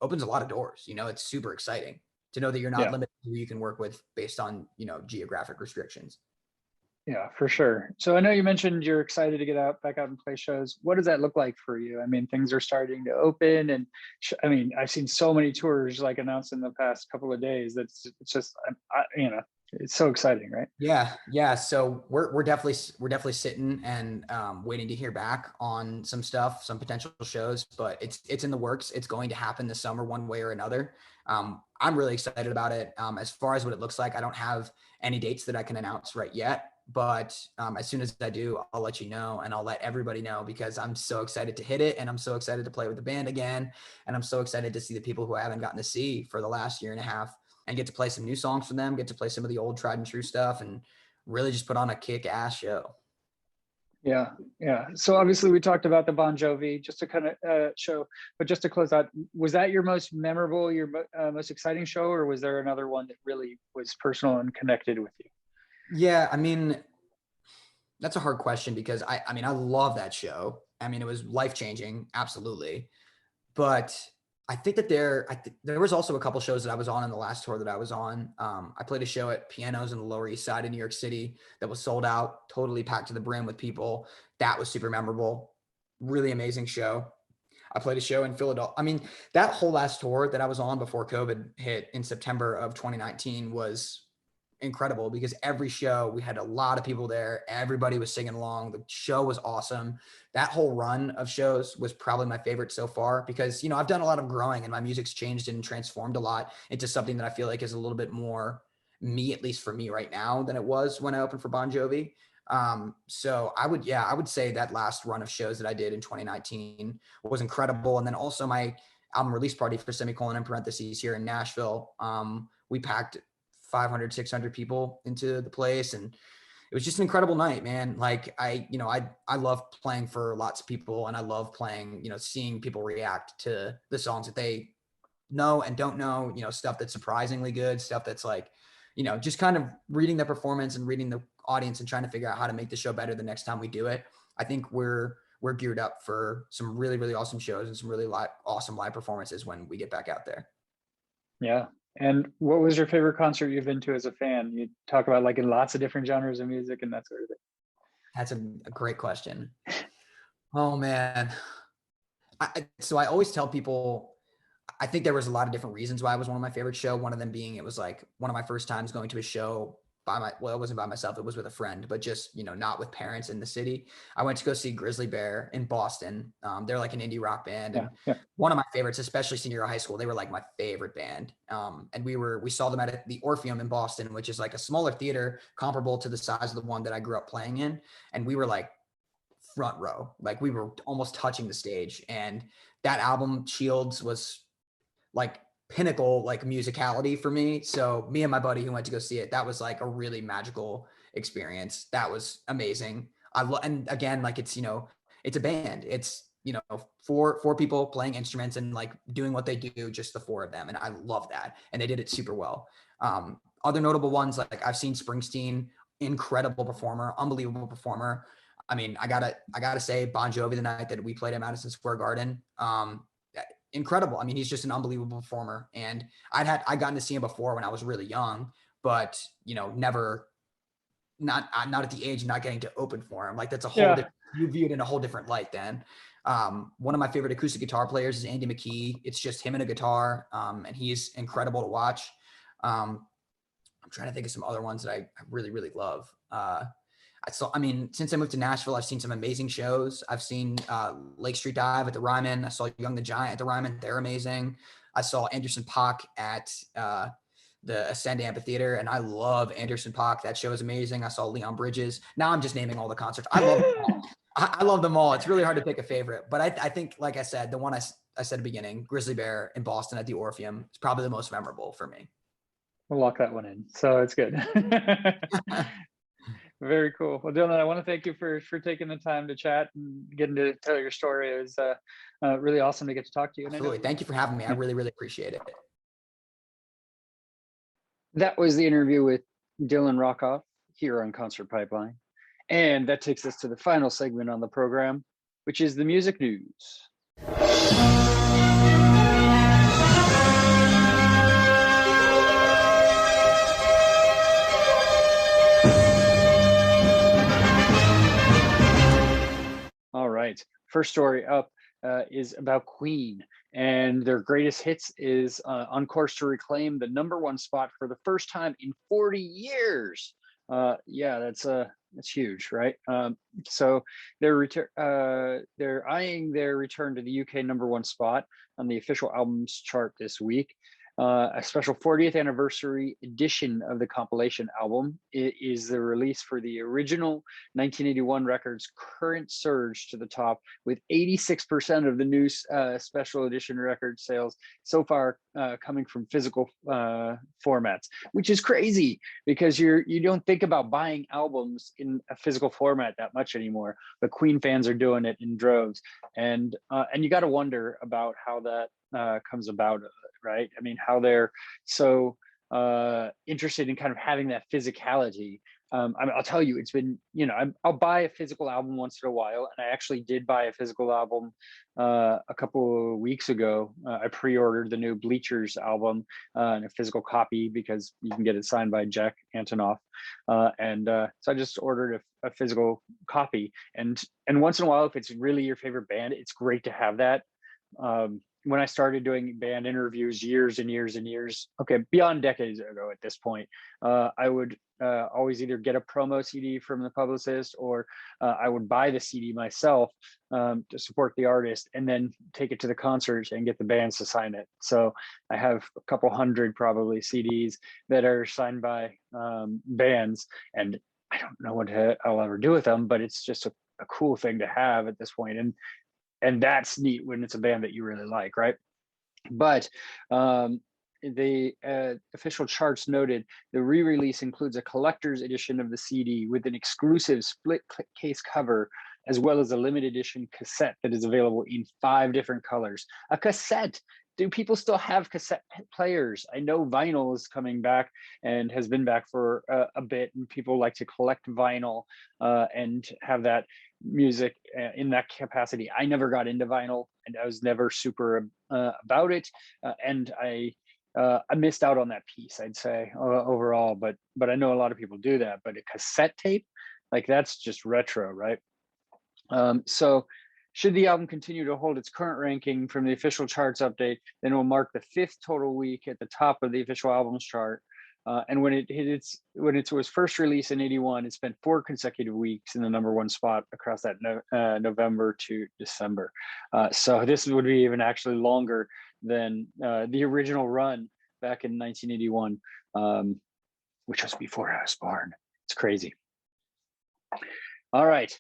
opens a lot of doors. It's super exciting to know that you're not limited to who you can work with based on, geographic restrictions. Yeah, for sure. So I know you mentioned you're excited to get back out and play shows. What does that look like for you? I mean, things are starting to open, and I mean, I've seen so many tours announced in the past couple of days. It's just, it's so exciting, right? Yeah. So we're definitely sitting and waiting to hear back on some stuff, some potential shows, but it's in the works. It's going to happen this summer, one way or another. I'm really excited about it. As far as what it looks like, I don't have any dates that I can announce right yet, but as soon as I do, I'll let you know, and I'll let everybody know, because I'm so excited to hit it, and I'm so excited to play with the band again, and I'm so excited to see the people who I haven't gotten to see for the last year and a half, and get to play some new songs for them, get to play some of the old tried and true stuff, and really just put on a kick-ass show. Yeah. So obviously we talked about the Bon Jovi just to kind of show, but just to close out, was that your most memorable, your most exciting show, or was there another one that really was personal and connected with you? Yeah, I mean, that's a hard question, because I mean, I love that show. I mean, it was life-changing, absolutely. But I think that there was also a couple shows that I was on in the last tour that I was on. I played a show at Pianos in the Lower East Side in New York City that was sold out, totally packed to the brim with people. That was super memorable. Really amazing show. I played a show in Philadelphia. I mean, that whole last tour that I was on before COVID hit in September of 2019 was incredible because every show we had a lot of people there. Everybody was singing along. The show was awesome. That whole run of shows was probably my favorite so far because, you know, I've done a lot of growing and my music's changed and transformed a lot into something that I feel like is a little bit more me, at least for me right now, than it was when I opened for Bon Jovi. So I would say that last run of shows that I did in 2019 was incredible. And then also my album release party for semicolon in parentheses here in Nashville. We packed 500, 600 people into the place. And it was just an incredible night, man. Like I love playing for lots of people and I love playing, you know, seeing people react to the songs that they know and don't know, you know, stuff that's surprisingly good, stuff that's like, you know, just kind of reading the performance and reading the audience and trying to figure out how to make the show better the next time we do it. I think we're geared up for some really, really awesome shows and some really awesome live performances when we get back out there. Yeah. And what was your favorite concert you've been to as a fan? You talk about like in lots of different genres of music and that sort of thing. That's a great question. Oh man. So I always tell people, I think there was a lot of different reasons why it was one of my favorite show. One of them being, it was like one of my first times going to a show it wasn't by myself. It was with a friend, but just, you know, not with parents in the city. I went to go see Grizzly Bear in Boston. They're like an indie rock band. And one of my favorites, especially senior year of high school, they were like my favorite band. And we saw them at the Orpheum in Boston, which is like a smaller theater comparable to the size of the one that I grew up playing in. And we were like front row, like we were almost touching the stage. And that album Shields was like pinnacle like musicality for me. So me and my buddy who went to go see it, that was like a really magical experience. That was amazing. And again, like it's, you know, it's a band. It's, you know, four people playing instruments and like doing what they do, just the four of them. And I love that. And they did it super well. Other notable ones, like I've seen Springsteen, incredible performer, unbelievable performer. I mean, I gotta say Bon Jovi the night that we played at Madison Square Garden, incredible. I mean, he's just an unbelievable Performer. And I'd gotten to see him before when I was really young, but you know, not at the age of not getting to open for him. Like that's a whole different, you view it in a whole different light then. One of my favorite acoustic guitar players is Andy Mckee. It's just him and a guitar. And he's incredible to watch. I'm trying to think of some other ones that I really, really love. Since I moved to Nashville, I've seen some amazing shows. I've seen Lake Street Dive at the Ryman. I saw Young the Giant at the Ryman. They're amazing. I saw Anderson .Paak at the Ascend Amphitheater, and I love Anderson .Paak. That show is amazing. I saw Leon Bridges. Now I'm just naming all the concerts. I love them all. I love them all. It's really hard to pick a favorite. But I think, like I said, the one I said at the beginning, Grizzly Bear in Boston at the Orpheum, is probably the most memorable for me. We'll lock that one in. So it's good. Very cool. Well, Dylan, I want to thank you for taking the time to chat and getting to tell your story. It was really awesome to get to talk to you. Absolutely. Thank you for having me. I really, really appreciate it. That was the interview with Dylan Rockoff here on Concert Pipeline. And that takes us to the final segment on the program, which is the music news. All right. First story up is about Queen, and their greatest hits is on course to reclaim the #1 spot for the first time in 40 years. Yeah, that's huge, right? So they're eyeing their return to the UK #1 spot on the official albums chart this week. A special 40th anniversary edition of the compilation album is the release for the original 1981 record's current surge to the top, with 86% of the new special edition record sales so far coming from physical formats, which is crazy because you don't think about buying albums in a physical format that much anymore, but Queen fans are doing it in droves, and you got to wonder about how that comes about, right? I mean, how they're so interested in kind of having that physicality. I'll tell you, it's been, I'll buy a physical album once in a while, and I actually did buy a physical album a couple of weeks ago. I pre-ordered the new Bleachers album in a physical copy because you can get it signed by Jack Antonoff, so I just ordered a physical copy. And once in a while, if it's really your favorite band, it's great to have that. when I started doing band interviews years and years and years, okay, beyond decades ago at this point, I would always either get a promo CD from the publicist, or I would buy the CD myself to support the artist, and then take it to the concert and get the bands to sign it. So I have a couple hundred probably CDs that are signed by bands, and I don't know what I'll ever do with them, but it's just a cool thing to have at this point. And that's neat when it's a band that you really like, right? But the official charts noted the re-release includes a collector's edition of the CD with an exclusive split case cover, as well as a limited edition cassette that is available in 5 different colors. A cassette. Do people still have cassette players? I know vinyl is coming back and has been back for a bit, and people like to collect vinyl and have that music in that capacity. I never got into vinyl, and I was never super about it, and I missed out on that piece, I'd say, overall. But I know a lot of people do that. But a cassette tape, like, that's just retro, right? So should the album continue to hold its current ranking from the official charts update, then it will mark the 5th total week at the top of the official albums chart. And when it was first released in '81, it spent 4 consecutive weeks in the #1 spot across that November to December. So this would be even actually longer than the original run back in 1981, which was before I was born. It's crazy. All right.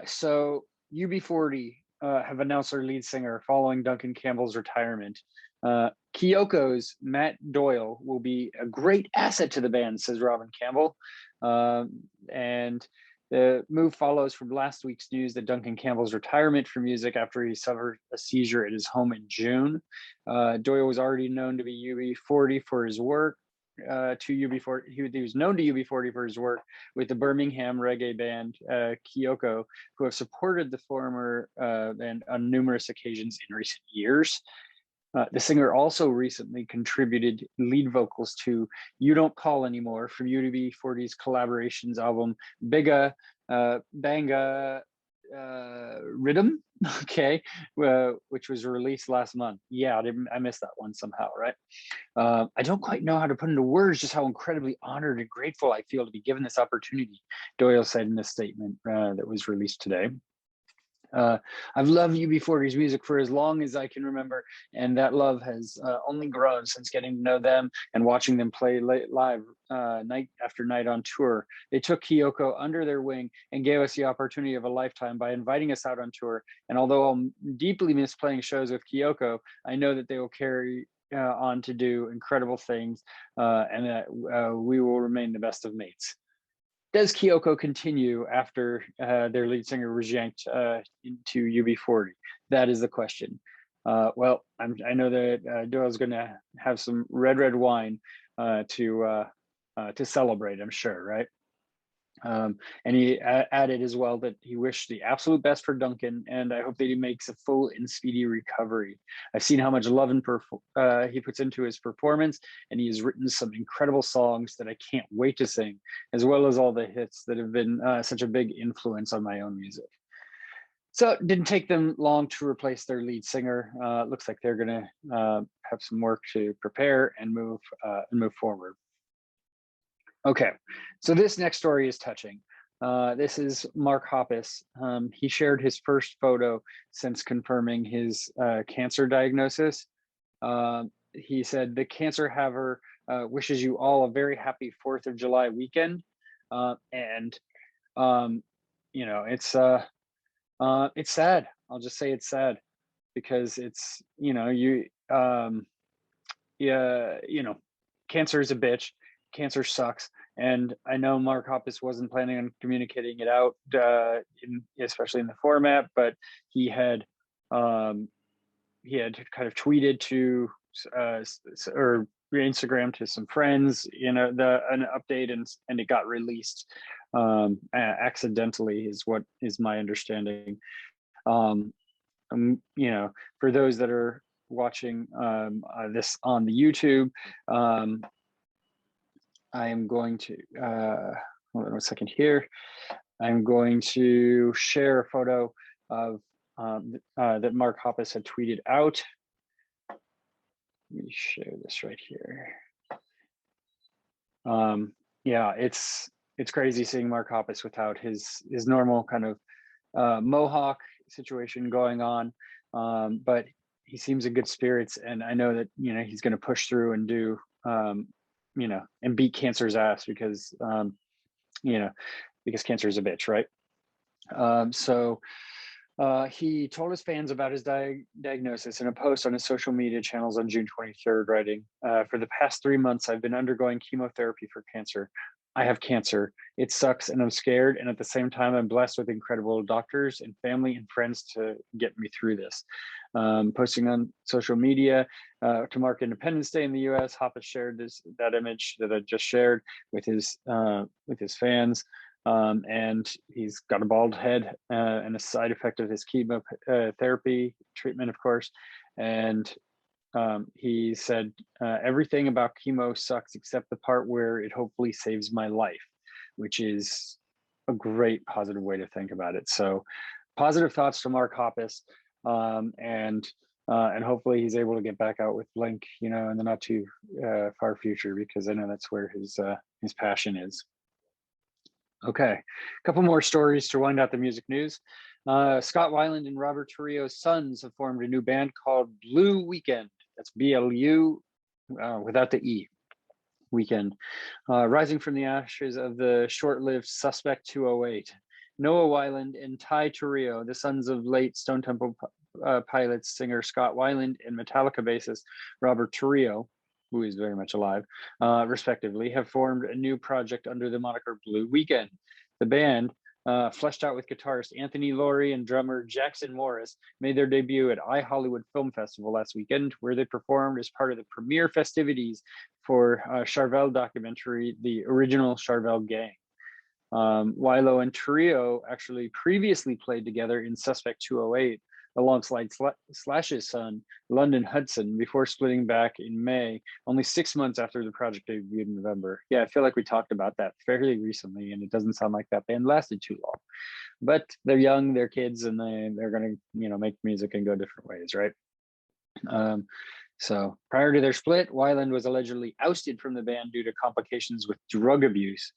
So UB40 have announced their lead singer following Duncan Campbell's retirement. Kyoko's Matt Doyle will be a great asset to the band, says Robin Campbell. And the move follows from last week's news that Duncan Campbell's retirement from music after he suffered a seizure at his home in June. Doyle was already known to be UB40 for his work. He was known to UB40 for his work with the Birmingham reggae band Kyoko, who have supported the former band on numerous occasions in recent years. The singer also recently contributed lead vocals to You Don't Call Anymore from UB40's collaborations album Bigga Banga Rhythm, okay, which was released last month. Yeah, I missed that one somehow, right? I don't quite know how to put into words just how incredibly honored and grateful I feel to be given this opportunity, Doyle said in a statement that was released today. I've loved UB40's music for as long as I can remember, and that love has only grown since getting to know them and watching them play live night after night on tour. They took Kyoko under their wing and gave us the opportunity of a lifetime by inviting us out on tour. And although I'll deeply miss playing shows with Kyoko, I know that they will carry on to do incredible things, and that we will remain the best of mates. Does Kyoko continue after their lead singer was yanked into UB40? That is the question. Well, I know that Doyle's going to have some red wine to celebrate, I'm sure, right? And he added as well that he wished the absolute best for Duncan, and I hope that he makes a full and speedy recovery. I've seen how much love and he puts into his performance, and he has written some incredible songs that I can't wait to sing, as well as all the hits that have been such a big influence on my own music. So it didn't take them long to replace their lead singer. Looks like they're going to have some work to prepare and move forward. Okay, so this next story is touching. This is Mark Hoppis. He shared his first photo since confirming his cancer diagnosis. He said, "The cancer haver wishes you all a very happy 4th of July weekend." And you know, it's sad. I'll just say it's sad, because it's, you know, cancer is a bitch. Cancer sucks, and I know Mark Hoppis wasn't planning on communicating it out, especially in the format, but he had kind of tweeted to or Instagram to some friends, you know, an update, and it got released accidentally, is what is my understanding. You know, for those that are watching this on the YouTube, I am going to, hold on a second here. I'm going to share a photo of that Mark Hoppis had tweeted out. me share this right here. Yeah, it's crazy seeing Mark Hoppus without his normal kind of mohawk situation going on, but he seems in good spirits, and I know that he's going to push through and do and beat cancer's ass because because cancer is a bitch, right? So he told his fans about his diagnosis in a post on his social media channels on June 23rd, writing, "For the past 3 months, I've been undergoing chemotherapy for cancer. I have cancer. It sucks and I'm scared. And at the same time, I'm blessed with incredible doctors and family and friends to get me through this." Posting on social media to mark Independence Day in the US, Hoppus shared that image that I just shared with his fans. And he's got a bald head and a side effect of his chemotherapy treatment, of course. And he said, "Everything about chemo sucks except the part where it hopefully saves my life," which is a great positive way to think about it. So positive thoughts to Mark Hoppus, and hopefully he's able to get back out with Blink, in the not too far future, because I know that's where his passion is. Okay, a couple more stories to wind out the music news. Scott Weiland and Robert Trujillo's sons have formed a new band called Blue Weekend. That's BLU without the E. Weekend, rising from the ashes of the short-lived Suspect 208. Noah Weiland and Ty Trujillo, the sons of late Stone Temple Pilots singer Scott Weiland and Metallica bassist Robert Trujillo, who is very much alive, respectively, have formed a new project under the moniker Blue Weekend. The band, fleshed out with guitarist Anthony Laurie and drummer Jackson Morris, made their debut at iHollywood Film Festival last weekend, where they performed as part of the premiere festivities for Charvel documentary, The Original Charvel Gang. Wilo and Trujillo actually previously played together in Suspect 208 alongside Slash's son, London Hudson, before splitting back in May, only 6 months after the project debuted in November. Yeah, I feel like we talked about that fairly recently, and it doesn't sound like that band lasted too long. But they're young, they're kids, and they're going to, make music and go different ways, right? So prior to their split, Weiland was allegedly ousted from the band due to complications with drug abuse.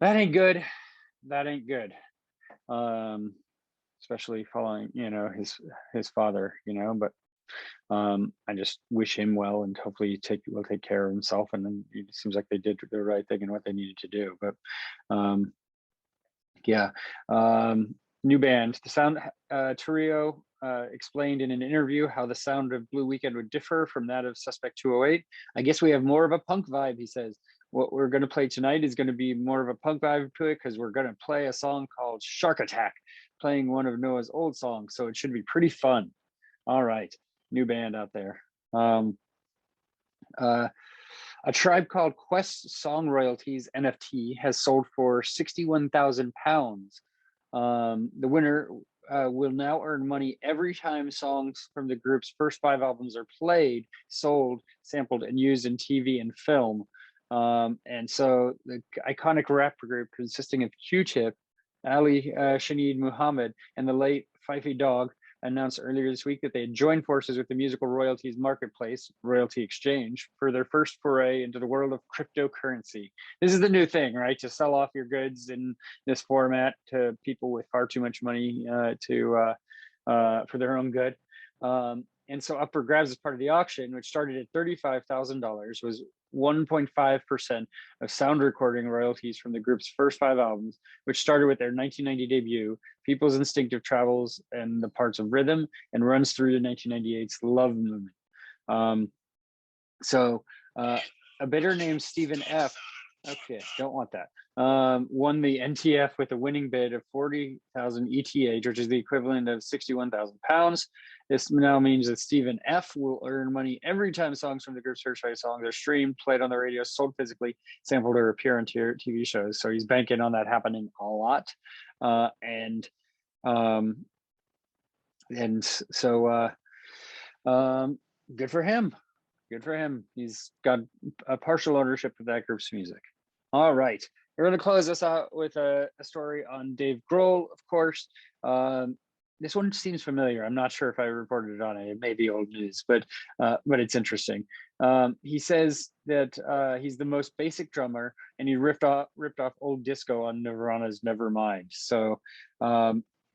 That ain't good. That ain't good. Especially following, his father, but I just wish him well, and hopefully will take care of himself. And then it seems like they did the right thing and what they needed to do. But new band. The sound, Trujillo explained in an interview how the sound of Blue Weekend would differ from that of Suspect 208. "I guess we have more of a punk vibe," he says. "What we're going to play tonight is going to be more of a punk vibe to it, because we're going to play a song called Shark Attack, playing one of Noah's old songs. So it should be pretty fun." All right, new band out there. A Tribe Called Quest song royalties NFT has sold for £61,000. The winner will now earn money every time songs from the group's first 5 albums are played, sold, sampled, and used in TV and film. And so the iconic rap group consisting of Q-Tip, Ali Shaheed Muhammad, and the late Fifey Dog announced earlier this week that they had joined forces with the musical royalties marketplace, Royalty Exchange, for their first foray into the world of cryptocurrency. This is the new thing, right? To sell off your goods in this format to people with far too much money for their own good. And so up for grabs as part of the auction, which started at $35,000, was 1.5% of sound recording royalties from the group's first 5 albums, which started with their 1990 debut, People's Instinctive Travels and the Parts of Rhythm, and runs through to 1998's Love Movement. A bidder named Stephen F. Okay, don't want that. Won the NTF with a winning bid of 40,000 ETH, which is the equivalent of £61,000. This now means that Stephen F. will earn money every time songs from the group's first 5 songs are streamed, played on the radio, sold physically, sampled, or appear on TV shows. So he's banking on that happening a lot. Good for him. Good for him. He's got a partial ownership of that group's music. All right. We're going to close this out with a story on Dave Grohl, of course. this one seems familiar. I'm not sure if I reported it on it. It may be old news, but it's interesting. He says that he's the most basic drummer, and he ripped off old disco on Nirvana's Nevermind. So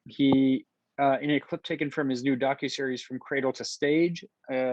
he in a clip taken from his new docuseries From Cradle to Stage,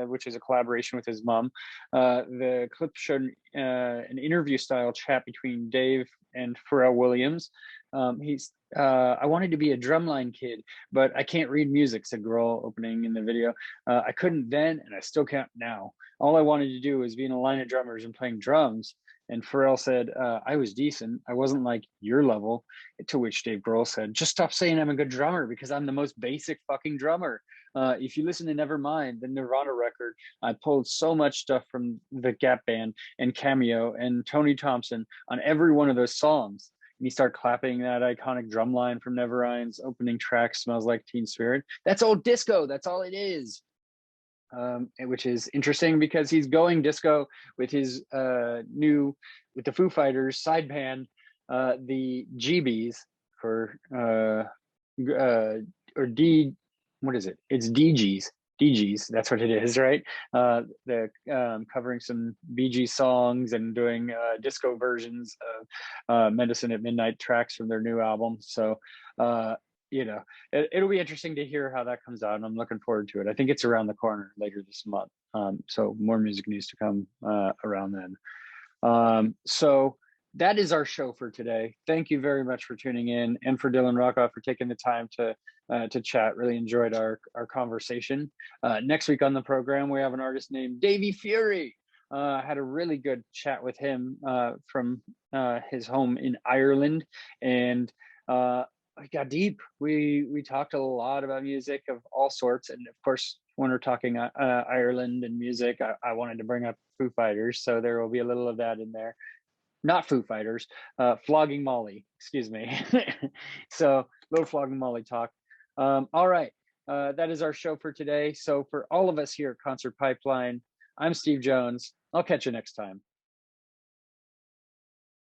which is a collaboration with his mom, the clip showed an interview-style chat between Dave and Pharrell Williams. I wanted to be a drumline kid, but I can't read music, said Grohl, opening in the video. I couldn't then, and I still can't now. All I wanted to do was be in a line of drummers and playing drums. And Pharrell said, I was decent. I wasn't like your level. To which Dave Grohl said, just stop saying I'm a good drummer because I'm the most basic fucking drummer. If you listen to Nevermind, the Nirvana record, I pulled so much stuff from the Gap Band and Cameo and Tony Thompson on every one of those songs. And he started clapping that iconic drum line from Nevermind's opening track, Smells Like Teen Spirit. That's old disco. That's all it is. Which is interesting because he's going disco with his with the Foo Fighters side band, the GBs for or D, what is it? It's DGs. That's what it is, right? The covering some Bee Gees songs and doing disco versions of Medicine at Midnight tracks from their new album. So it'll be interesting to hear how that comes out, and I'm looking forward to it. I think it's around the corner later this month, so more music news to come around then. So that is our show for today. Thank you very much for tuning in, and for Dylan Rockoff for taking the time to chat. Really enjoyed our conversation. Next week on the program, we have an artist named Davey Fury. I had a really good chat with him from his home in Ireland, and I got deep. We talked a lot about music of all sorts, and of course, when we're talking Ireland and music, I wanted to bring up Foo Fighters, so there will be a little of that in there. Not Foo Fighters, Flogging Molly, excuse me. So little Flogging Molly talk. All right, that is our show for today. So for all of us here at Concert Pipeline, I'm Steve Jones. I'll catch you next time.